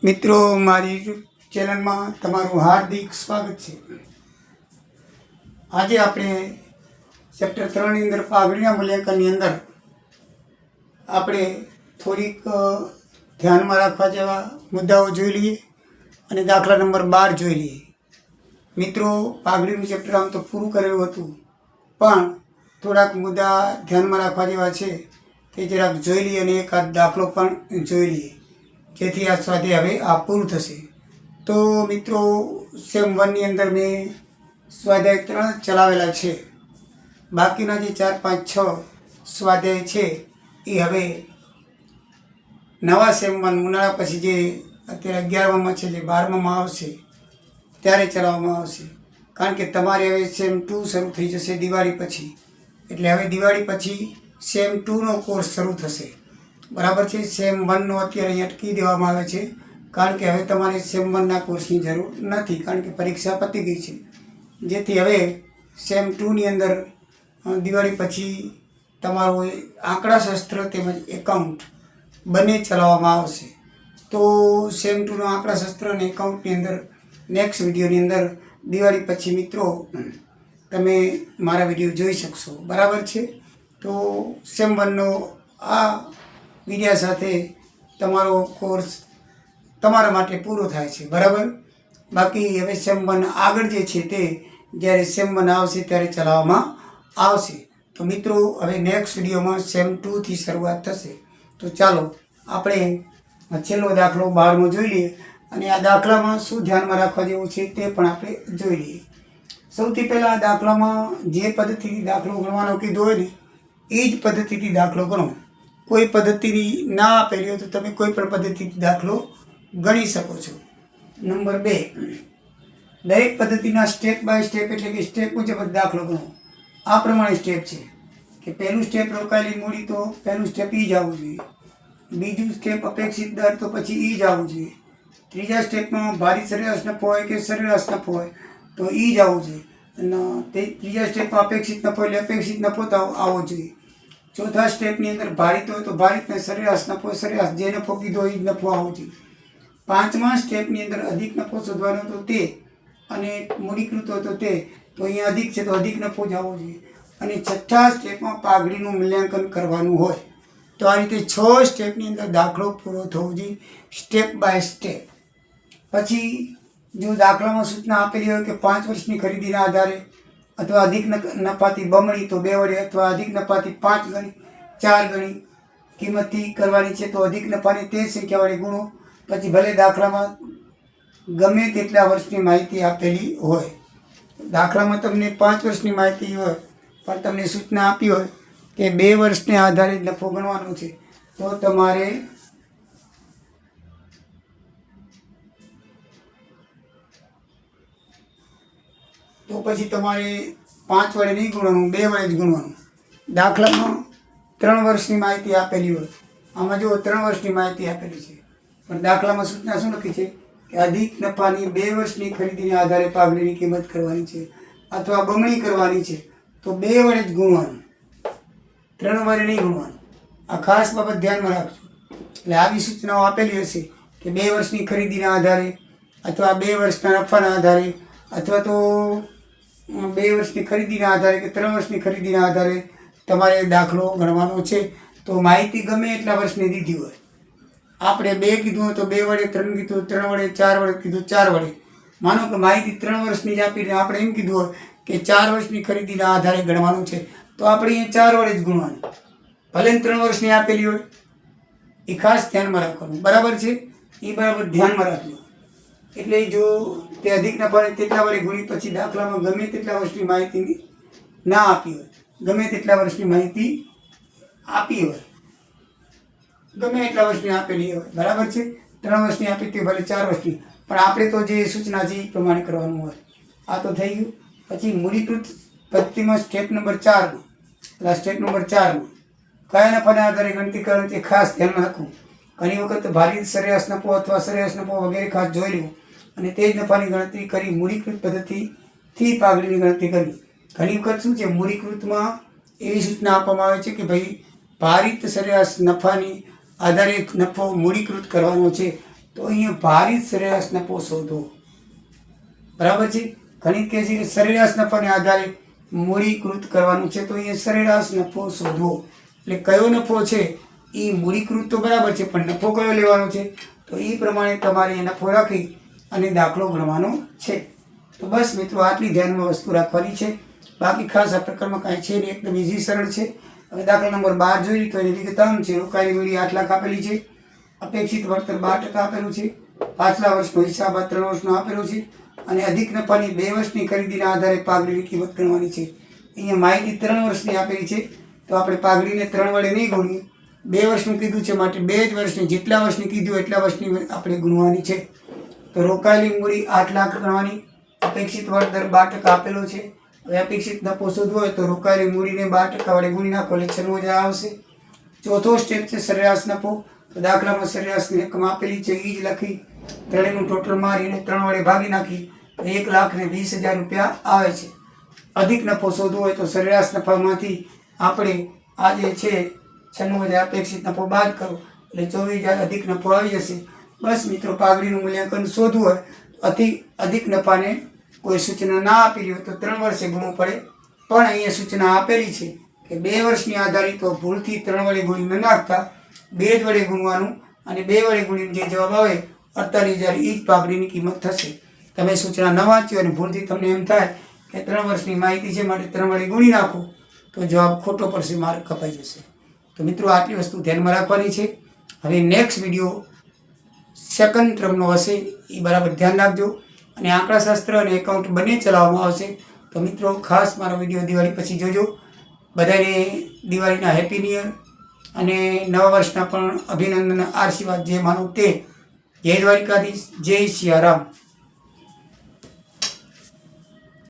મિત્રો મારી ચેનલમાં તમારું હાર્દિક સ્વાગત છે। આજે આપણે ચેપ્ટર 3 ની અંદર પાઘડીના મૂલ્યાંકનની અંદર આપણે થોડીક ધ્યાનમાં રાખવા જેવા મુદ્દાઓ જોઈ લઈએ અને દાખલા નંબર 12 જોઈ લઈએ। મિત્રો પાઘડીનું ચેપ્ટર આમ તો પૂરું કરેલું હતું, પણ થોડાક મુદ્દા ધ્યાનમાં રાખવા જેવા છે તે જરાક જોઈ લઈએ અને એકાદ દાખલો પણ જોઈ લઈએ, જેથી આ સ્વાધ્યાય હવે આ પૂરું થશે। તો મિત્રો સેમ 1 ની અંદર મેં સ્વાધ્યાય 3 ચલાવેલા છે, બાકીના જે 4, 5, 6 સ્વાધ્યાય છે એ હવે નવા સેમ 1 ઉનાળા પછી જે અત્યારે 11મામાં છે, જે 12મામાં આવશે ત્યારે ચલાવવામાં આવશે। કારણ કે તમારે હવે સેમ 2 શરૂ થઈ જશે દિવાળી પછી, એટલે હવે દિવાળી પછી સેમ 2નો કોર્સ શરૂ થશે, બરાબર છે। સેમ 1નો અત્યારે અહીં અટકી દેવામાં આવે છે, કારણ કે હવે તમારે સેમ 1ના કોર્સની જરૂર નથી, કારણ કે પરીક્ષા પતી ગઈ છે। જેથી હવે સેમ 2ની અંદર દિવાળી પછી તમારું આંકડાશાસ્ત્ર તેમજ એકાઉન્ટ બંને ચલાવવામાં આવશે। તો સેમ 2નો આંકડાશાસ્ત્ર અને એકાઉન્ટની અંદર નેક્સ્ટ વિડીયોની અંદર દિવાળી પછી મિત્રો તમે મારા વિડીયો જોઈ શકશો, બરાબર છે। તો સેમ 1નો આ વિડિયા સાથે તમારો કોર્સ તમારા માટે પૂરો થાય છે, બરાબર। બાકી હવે સેમ 1 આગળ જે છે તે જ્યારે સેમ 1 આવશે ત્યારે ચલાવવામાં આવશે। તો મિત્રો હવે નેક્સ્ટ વિડીયોમાં સેમ 2થી શરૂઆત થશે। તો ચાલો આપણે છેલ્લો દાખલો 12મો જોઈ લઈએ અને આ દાખલામાં શું ધ્યાનમાં રાખવા જેવું છે તે પણ આપણે જોઈ લઈએ। સૌથી પહેલાં આ દાખલામાં જે પદ્ધતિથી દાખલો ગણવાનો કીધો હોય ને એ જ પદ્ધતિથી દાખલો ગણો। કોઈ પદ્ધતિની ના આપેલી હોય તો તમે કોઈ પણ પદ્ધતિથી દાખલો ગણી શકો છો। નંબર 2, દરેક પદ્ધતિના સ્ટેપ બાય સ્ટેપ એટલે કે સ્ટેપ મુજબ જ દાખલો ગણો। આ પ્રમાણે સ્ટેપ છે કે પહેલું સ્ટેપ રોકાયેલી મૂડી, તો પહેલું સ્ટેપ ઈ જ આવવું જોઈએ। બીજું સ્ટેપ અપેક્ષિત દર, તો પછી ઈ જ આવવું જોઈએ। ત્રીજા સ્ટેપમાં ભારિત સરેરાશ નફો હોય કે સરેરાશ નફો હોય તો ઈ જ આવવું જોઈએ, અને તે ત્રીજા સ્ટેપમાં અપેક્ષિત નફો એટલે અપેક્ષિત નફો તો આવવો જોઈએ। ચોથા સ્ટેપની અંદર ભારિત હોય તો ભારિત ને સરેરાશ નફો સરેરાશ જે નફો કીધો એ જ નફો આવવો જોઈએ। પાંચમા સ્ટેપની અંદર અધિક નફો શોધવાનો તો તે, અને મૂડીકૃત હોય તો તે, તો અહીંયા અધિક છે તો અધિક નફો જ આવવો જોઈએ। અને છઠ્ઠા સ્ટેપમાં પાઘડીનું મૂલ્યાંકન કરવાનું હોય। તો આ રીતે 6 સ્ટેપની અંદર દાખલો પૂરો થવો જોઈએ, સ્ટેપ બાય સ્ટેપ। પછી જો દાખલામાં સૂચના આપેલી હોય કે 5 વર્ષની ખરીદીના આધારે અથવા અધિક નફાથી બમણી તો 2 વડે, અથવા અધિક નફાથી 5 ગણી 4 ગણી કિંમતથી કરવાની છે તો અધિક નફાની તે સંખ્યા વડે ગુણો। પછી ભલે દાખલામાં ગમે તેટલા વર્ષની માહિતી આપેલી હોય, દાખલામાં તમને 5 વર્ષની માહિતી હોય પણ તમને સૂચના આપી હોય કે 2 વર્ષને આધારે નફો ગણવાનો છે, તો તમારે પછી તમારે 5 વડે નહીં ગુણવાનું, 2 વડે જ ગુણવાનું। દાખલામાં 3 વર્ષની માહિતી આપેલી હોય, આમાં જો 3 વર્ષની માહિતી આપેલી છે, પણ દાખલામાં સૂચના શું લખી છે કે અધિક નફાની 2 વર્ષની ખરીદીના આધારે પાઘડીની કિંમત કરવાની છે અથવા બમણી કરવાની છે, તો 2 વડે જ ગુણવાનું, 3 વડે નહીં ગુણવાનું। આ ખાસ બાબત ધ્યાનમાં રાખજો। એટલે આવી સૂચનાઓ આપેલી હશે કે 2 વર્ષની ખરીદીના આધારે અથવા 2 વર્ષના નફાના આધારે અથવા તો 2 વર્ષની ખરીદીના આધારે કે 3 વર્ષની ખરીદીના આધારે તમારે દાખલો ગણવાનો છે। તો માહિતી ગમે એટલા વર્ષની દીધી હોય, આપણે 2 કીધું હોય તો 2 વડે, 3 કીધું 3 વડે, 4 વડે કીધું 4 વડે। માનો કે માહિતી 3 વર્ષની જ આપીને આપણે એમ કીધું હોય કે 4 વર્ષની ખરીદીના આધારે ગણવાનું છે, તો આપણે અહીંયા 4 વડે જ ગુણવાનું, ભલે 3 વર્ષની આપેલી હોય। એ ખાસ ધ્યાનમાં રાખવાનું, બરાબર છે। એ બરાબર ધ્યાનમાં રાખજો। એટલે જો તે અધિક નફાને તેટલા વડે ગુણી પછી દાખલામાં ગમે તેટલા વર્ષની માહિતી ના આપી હોય, ગમે તેટલા વર્ષની માહિતી આપી હોય, ગમે એટલા વર્ષની આપેલી હોય, બરાબર છે। 3 વર્ષની આપી તે ભલે 4 વર્ષની, પણ આપણે તો જે સૂચના છે એ પ્રમાણે કરવાનું હોય। આ તો થઈ ગયું। પછી મૂડીકૃત પદ્ધતિમાં સ્ટેપ નંબર 4, સ્ટેપ નંબર 4માં કયા નફાના આધારે ગણતરી કરવાની તે ખાસ ધ્યાનમાં રાખવું। ઘણી વખત ભારિત સરેરાશ નફો અથવા સરેરાશ નફો વગેરે ખાસ જોઈ લેવું અને તે જ નફાની ગણતરી કરી મૂડીકૃત પદ્ધતિથી પાઘડીની ગણતરી કરવી। ઘણી વખત શું છે, મૂડીકૃતમાં એવી સૂચના આપવામાં આવે છે કે ભાઈ ભારિત સરેરાશ નફાની આધારે નફો મૂડીકૃત કરવાનો છે, તો અહીંયા ભારિત સરેરાશ નફો શોધો. બરાબર છે. ગણિત કહે છે કે સરેરાશ નફાને આધારે મૂડીકૃત કરવાનું છે. તો અહીંયા સરેરાશ નફો શોધવો એટલે કયો નફો છે એ મૂડીકૃત તો બરાબર છે, પણ નફો કયો લેવાનો છે તો એ પ્રમાણે તમારે એ નફો રાખી અને દાખલો ગણવાનો છે. તો બસ મિત્રો આટલી ધ્યાનમાં વસ્તુ રાખવાની છે. બાકી ખાસ આ પ્રકારમાં કાંઈ છે નહીં, એકદમ ઇઝી સરળ છે. હવે દાખલા નંબર 12 જોઈ તો એની વિગતમ છે. રોકાયેલી મૂડી 8 લાખ આપેલી છે, અપેક્ષિત વળતર 12% આપેલું છે, પાછલા વર્ષનો હિસાબ 3 વર્ષનો આપેલો છે અને અધિક નફાની 2 વર્ષની ખરીદીના આધારે પાઘડીની કિંમત ગણવાની છે. અહીંયા માહિતી 3 વર્ષની આપેલી છે, તો આપણે પાઘડીને 3 વડે નહીં ગુણીએ. 2 વર્ષનું કીધું છે માટે 2 જ વર્ષની, જેટલા વર્ષની કીધું એટલા વર્ષની આપણે ગુણવાની છે. તો રોકાયેલી મૂડી 8 લાખ ગણવાની, અપેક્ષિત વળતર 12% આપેલો છે. હવે અપેક્ષિત નફો શોધવો હોય તો રોકાયેલી મૂડીને 12% વડે ગુણી નાખો એટલે 96,000 આવશે. ચોથો સ્ટેપ છે સરેરાશ નફો. તો દાખલામાં સરેરાશની રકમ આપેલી છે એ જ લખી ત્રણેયનું ટોટલ મારીને 3 વડે ભાગી નાખી તો 1,20,000 રૂપિયા આવે છે. અધિક નફો શોધવો હોય તો સરેરાશ નફામાંથી આપણે આ જે છે 96,000 અપેક્ષિત નફો બાદ કરો એટલે 24,000 અધિક નફો આવી જશે. બસ મિત્રો, પાઘડીનું મૂલ્યાંકન શોધવું હોય અધિક નફાને કોઈ સૂચના ના આપેલી હોય તો 3 વર્ષે ગુણવું પડે, પણ અહીંયા સૂચના આપેલી છે કે 2 વર્ષની આધારિત તો ભૂલથી 3 વડે ગુણી ન નાખતા 2 જ વડે ગુણવાનું અને 2 વડે ગુણીને જે જવાબ આવે 48,000 એ જ પાઘડીની કિંમત થશે. તમે સૂચના ન વાંચ્યો અને ભૂલથી તમને એમ થાય કે 3 વર્ષની માહિતી છે માટે 3 વડે ગુણી નાખો તો જવાબ ખોટો પડશે, માર્ક કપાઈ જશે. તો મિત્રો આટલી વસ્તુ ધ્યાનમાં રાખવાની છે. હવે નેક્સ્ટ વિડીયો સેકન્ડ ટર્મનો હશે, એ બરાબર ધ્યાન રાખજો. અને આંકડાશાસ્ત્ર અને એકાઉન્ટ બંને ચલાવવામાં આવશે. તો મિત્રો ખાસ મારો વિડીયો દિવાળી પછી જોજો. બધાને દિવાળીના હેપી ન્યૂ યર અને નવા વર્ષના પણ અભિનંદન, આશીર્વાદ જે માનો તે. જય દ્વારિકાધીશ, જય સિયારામ.